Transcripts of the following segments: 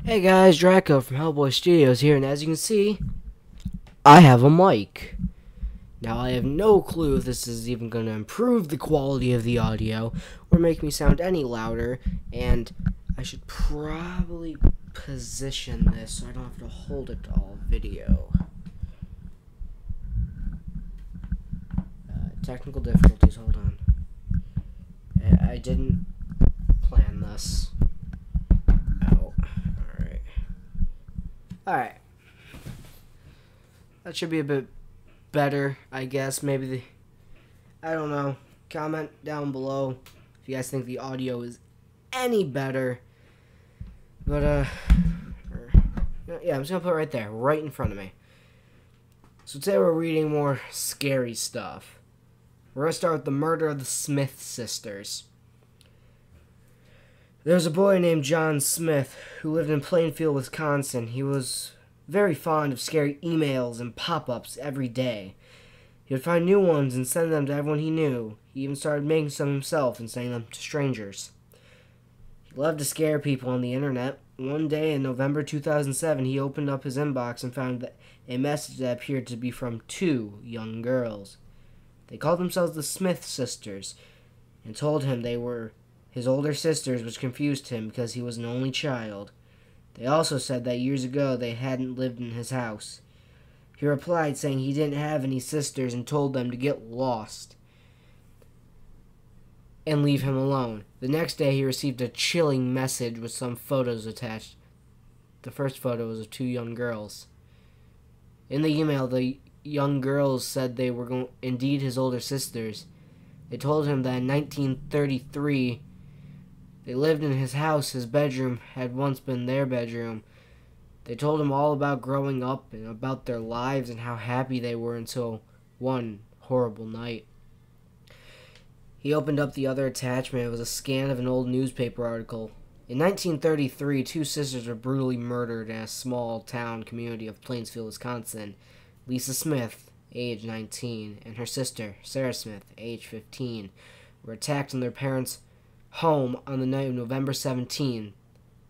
Hey guys, Draco from Hellboy Studios here, and as you can see, I have a mic. Now, I have no clue if this is even going to improve the quality of the audio or make me sound any louder, and I should probably position this so I don't have to hold it all video. Technical difficulties, hold on. I didn't plan this. Oh, alright. Alright. That should be a bit better, I guess. Maybe I don't know. Comment down below if you guys think the audio is any better. But, yeah, I'm just gonna put it right there, right in front of me. So today we're reading more scary stuff. We're gonna start with the murder of the Smith sisters. There was a boy named John Smith who lived in Plainfield, Wisconsin. He was very fond of scary emails and pop-ups every day. He would find new ones and send them to everyone he knew. He even started making some himself and sending them to strangers. He loved to scare people on the internet. One day in November 2007, he opened up his inbox and found a message that appeared to be from two young girls. They called themselves the Smith sisters and told him they were his older sisters, which confused him because he was an only child. They also said that years ago they hadn't lived in his house. He replied saying he didn't have any sisters and told them to get lost and leave him alone. The next day he received a chilling message with some photos attached. The first photo was of two young girls. In the email, the young girls said they were indeed his older sisters. They told him that in 1933 they lived in his house. His bedroom had once been their bedroom. They told him all about growing up and about their lives and how happy they were until one horrible night. He opened up the other attachment. It was a scan of an old newspaper article. In 1933, two sisters were brutally murdered in a small town community of Plainsfield, Wisconsin. Lisa Smith, age 19, and her sister, Sarah Smith, age 15, were attacked in their parents' home on the night of November 17th,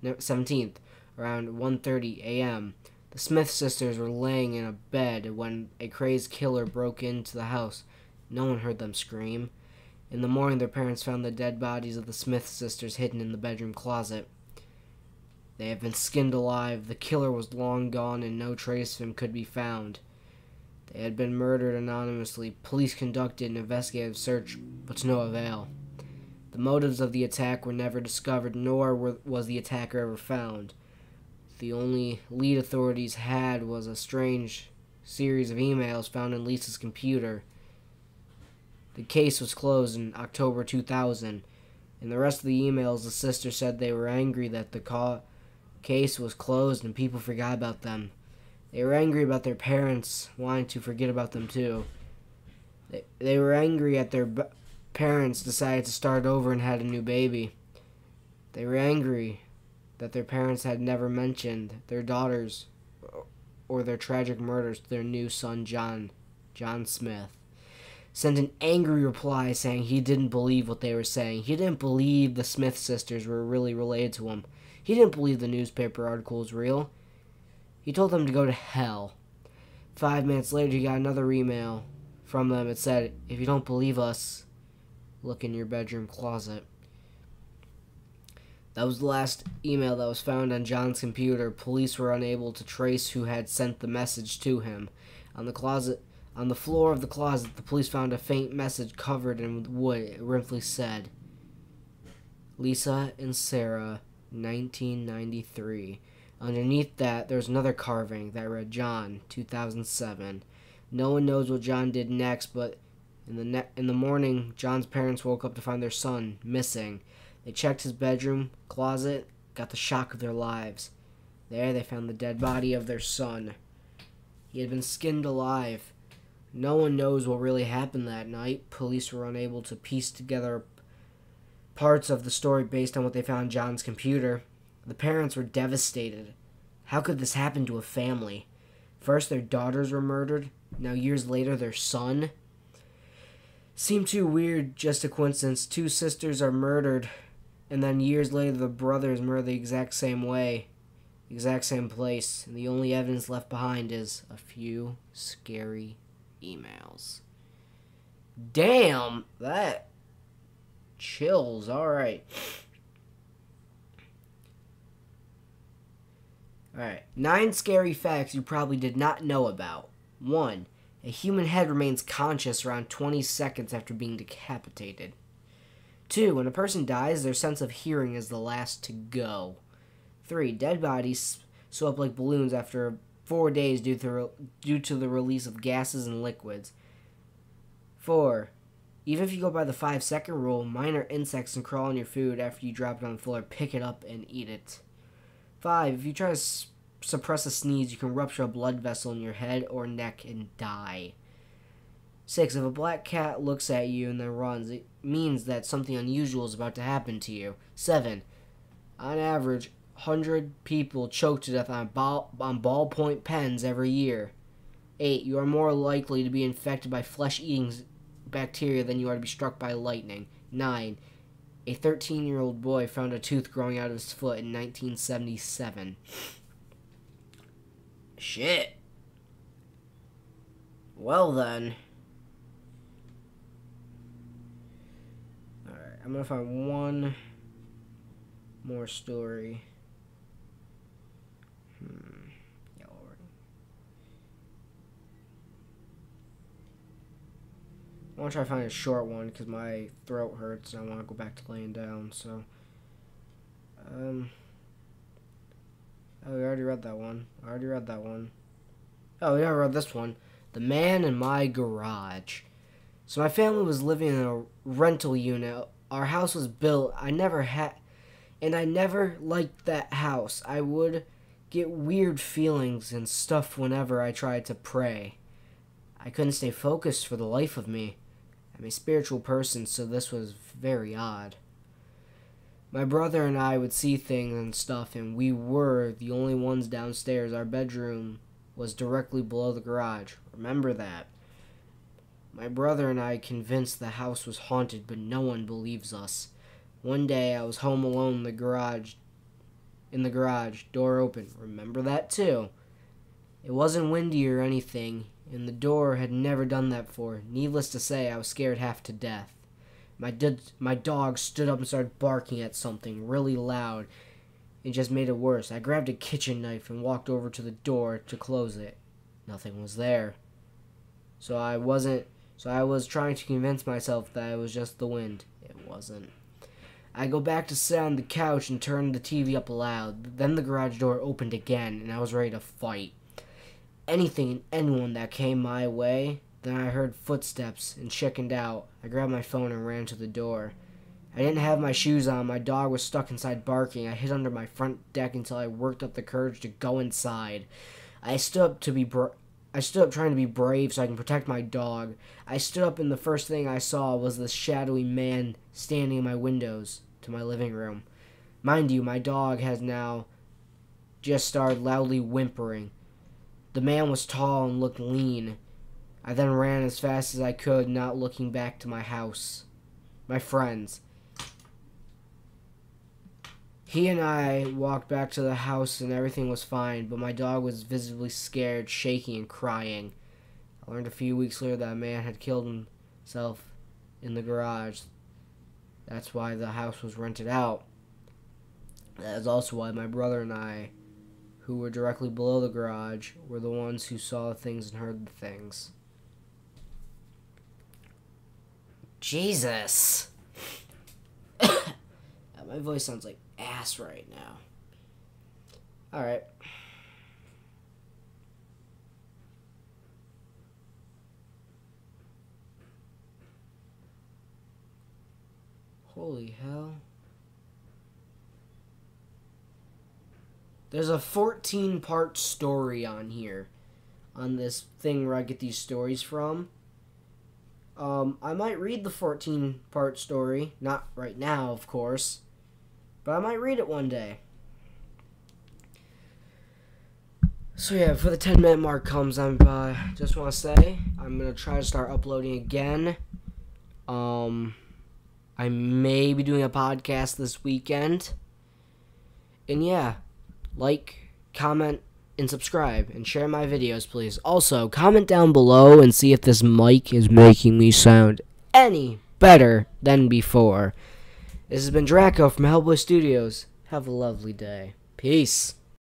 around 1:30 a.m. The Smith sisters were laying in a bed when a crazed killer broke into the house. No one heard them scream. In the morning, their parents found the dead bodies of the Smith sisters hidden in the bedroom closet. They have been skinned alive. The killer was long gone and no trace of him could be found. They had been murdered anonymously. Police conducted an investigative search, but to no avail. The motives of the attack were never discovered, nor was the attacker ever found. The only lead authorities had was a strange series of emails found in Lisa's computer. The case was closed in October 2000. In the rest of the emails, the sisters said they were angry that the case was closed and people forgot about them. They were angry about their parents wanting to forget about them too. They were angry at their parents decided to start over and had a new baby. They were angry that their parents had never mentioned their daughters or their tragic murders to their new son, John Smith. Sent an angry reply saying he didn't believe what they were saying. He didn't believe the Smith sisters were really related to him. He didn't believe the newspaper article was real. He told them to go to hell. 5 minutes later, he got another email from them. It said, "If you don't believe us, look in your bedroom closet." That was the last email that was found on John's computer. Police were unable to trace who had sent the message to him. On the floor of the closet, the police found a faint message covered in wood. It simply said, "Lisa and Sarah, 1993. Underneath that, there was another carving that read, "John, 2007. No one knows what John did next, but in the morning, John's parents woke up to find their son missing. They checked his bedroom closet, got the shock of their lives. There, they found the dead body of their son. He had been skinned alive. No one knows what really happened that night. Police were unable to piece together parts of the story based on what they found on John's computer. The parents were devastated. How could this happen to a family? First, their daughters were murdered. Now, years later, their son. Seemed too weird, just a coincidence. Two sisters are murdered, and then years later, the brothers murdered the exact same way. Exact same place, and the only evidence left behind is a few scary emails. Damn, that chills. Alright. Alright. 9 scary facts you probably did not know about. 1. A human head remains conscious around 20 seconds after being decapitated. 2. When a person dies, their sense of hearing is the last to go. 3. Dead bodies swell up like balloons after 4 days due to the release of gases and liquids. 4. Even if you go by the 5-second rule, minor insects can crawl on your food after you drop it on the floor, pick it up, and eat it. 5. If you try to suppress a sneeze, you can rupture a blood vessel in your head or neck and die. 6. If a black cat looks at you and then runs, it means that something unusual is about to happen to you. 7. On average, 100 people choke to death on ballpoint pens every year. 8. You are more likely to be infected by flesh-eating bacteria than you are to be struck by lightning. 9. A 13-year-old boy found a tooth growing out of his foot in 1977. Shit. Well then. Alright, I'm gonna find one more story. Yellow ring. I want to try to find a short one because my throat hurts and I want to go back to laying down, so. Oh, we already read that one. Oh, we never read this one. The Man in My Garage. So my family was living in a rental unit. Our house was built. I never liked that house. I would get weird feelings and stuff whenever I tried to pray. I couldn't stay focused for the life of me. I'm a spiritual person, so this was very odd. My brother and I would see things and stuff, and we were the only ones downstairs. Our bedroom was directly below the garage. Remember that. My brother and I convinced the house was haunted, but no one believes us. One day, I was home alone in the garage, door open. Remember that too. It wasn't windy or anything, and the door had never done that before. Needless to say, I was scared half to death. My dog stood up and started barking at something really loud. It just made it worse. I grabbed a kitchen knife and walked over to the door to close it. Nothing was there. So I was trying to convince myself that it was just the wind. It wasn't. I go back to sit on the couch and turn the TV up loud. Then the garage door opened again, and I was ready to fight. Anything and anyone that came my way. Then I heard footsteps and chickened out. I grabbed my phone and ran to the door. I didn't have my shoes on. My dog was stuck inside barking. I hid under my front deck until I worked up the courage to go inside. I stood up trying to be brave so I can protect my dog. I stood up and the first thing I saw was this shadowy man standing in my windows to my living room. Mind you, my dog has now just started loudly whimpering. The man was tall and looked lean. I then ran as fast as I could, not looking back to my house. My friends. He and I walked back to the house and everything was fine, but my dog was visibly scared, shaking, and crying. I learned a few weeks later that a man had killed himself in the garage. That's why the house was rented out. That is also why my brother and I, who were directly below the garage, were the ones who saw the things and heard the things. Jesus. My voice sounds like ass right now. Alright. Holy hell. There's a 14-part story on here. On this thing where I get these stories from. I might read the 14-part story. Not right now, of course. But I might read it one day. So yeah, before the 10-minute mark comes, I just want to say, I'm going to try to start uploading again. I may be doing a podcast this weekend. And yeah, like, comment and subscribe and share my videos, please. Also, comment down below and see if this mic is making me sound any better than before. This has been Draco from Hellboy Studios. Have a lovely day. Peace.